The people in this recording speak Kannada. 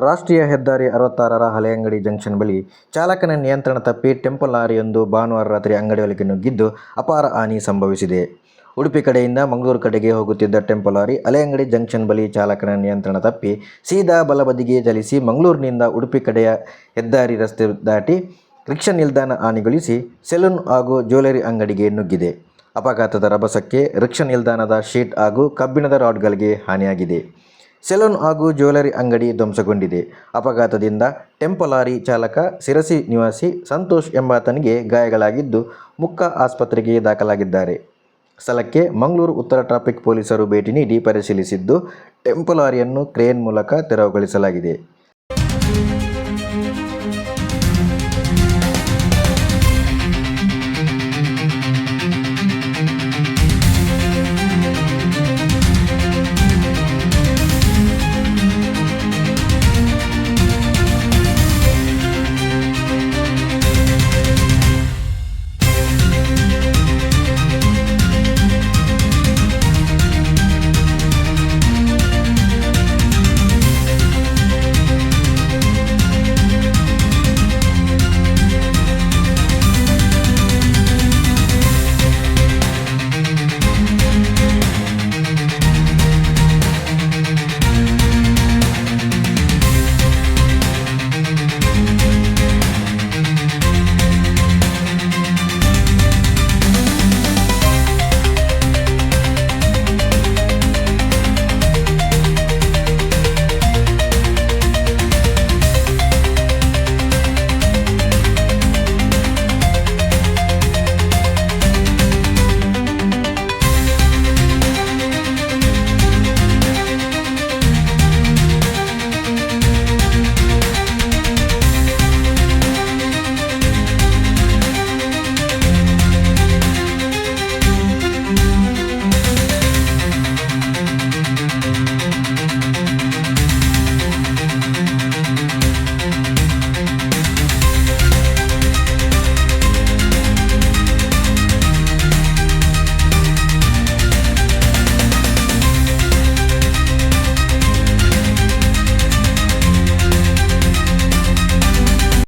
ರಾಷ್ಟ್ರೀಯ ಹೆದ್ದಾರಿ 66ರ ಹಳೆಯಂಗಡಿ ಜಂಕ್ಷನ್ ಬಳಿ ಚಾಲಕನ ನಿಯಂತ್ರಣ ತಪ್ಪಿ ಟೆಂಪೋ ಲಾರಿಯೊಂದು ಭಾನುವಾರ ರಾತ್ರಿ ಅಂಗಡಿಯೊಳಗೆ ನುಗ್ಗಿದ್ದು ಅಪಾರ ಹಾನಿ ಸಂಭವಿಸಿದೆ. ಉಡುಪಿ ಕಡೆಯಿಂದ ಮಂಗಳೂರು ಕಡೆಗೆ ಹೋಗುತ್ತಿದ್ದ ಟೆಂಪೋ ಲಾರಿ ಹಳೆಯಂಗಡಿ ಜಂಕ್ಷನ್ ಬಳಿ ಚಾಲಕನ ನಿಯಂತ್ರಣ ತಪ್ಪಿ ಸೀದಾ ಬಲಬದಿಗೆ ಚಲಿಸಿ ಮಂಗಳೂರಿನಿಂದ ಉಡುಪಿ ಕಡೆಯ ಹೆದ್ದಾರಿ ರಸ್ತೆ ದಾಟಿ ರಿಕ್ಷಾ ನಿಲ್ದಾಣ ಹಾನಿಗೊಳಿಸಿ ಸೆಲೂನ್ ಹಾಗೂ ಜ್ಯುವೆಲರಿ ಅಂಗಡಿಗೆ ನುಗ್ಗಿದೆ. ಅಪಘಾತದ ರಭಸಕ್ಕೆ ರಿಕ್ಷಾ ನಿಲ್ದಾಣದ ಶೀಟ್ ಹಾಗೂ ಕಬ್ಬಿಣದ ರಾಡ್ಗಳಿಗೆ ಹಾನಿಯಾಗಿದೆ. ಸೆಲೂನ್ ಹಾಗೂ ಜ್ಯುವೆಲರಿ ಅಂಗಡಿ ಧ್ವಂಸಗೊಂಡಿದೆ. ಅಪಘಾತದಿಂದ ಟೆಂಪೋ ಲಾರಿ ಚಾಲಕ ಶಿರಸಿ ನಿವಾಸಿ ಸಂತೋಷ್ ಎಂಬಾತನಿಗೆ ಗಾಯಗಳಾಗಿದ್ದು ಮುಕ್ಕ ಆಸ್ಪತ್ರೆಗೆ ದಾಖಲಾಗಿದ್ದಾರೆ. ಸ್ಥಳಕ್ಕೆ ಮಂಗಳೂರು ಉತ್ತರ ಟ್ರಾಫಿಕ್ ಪೊಲೀಸರು ಭೇಟಿ ನೀಡಿ ಪರಿಶೀಲಿಸಿದ್ದು ಟೆಂಪೋ ಲಾರಿಯನ್ನು ಕ್ರೇನ್ ಮೂಲಕ ತೆರವುಗೊಳಿಸಲಾಗಿದೆ.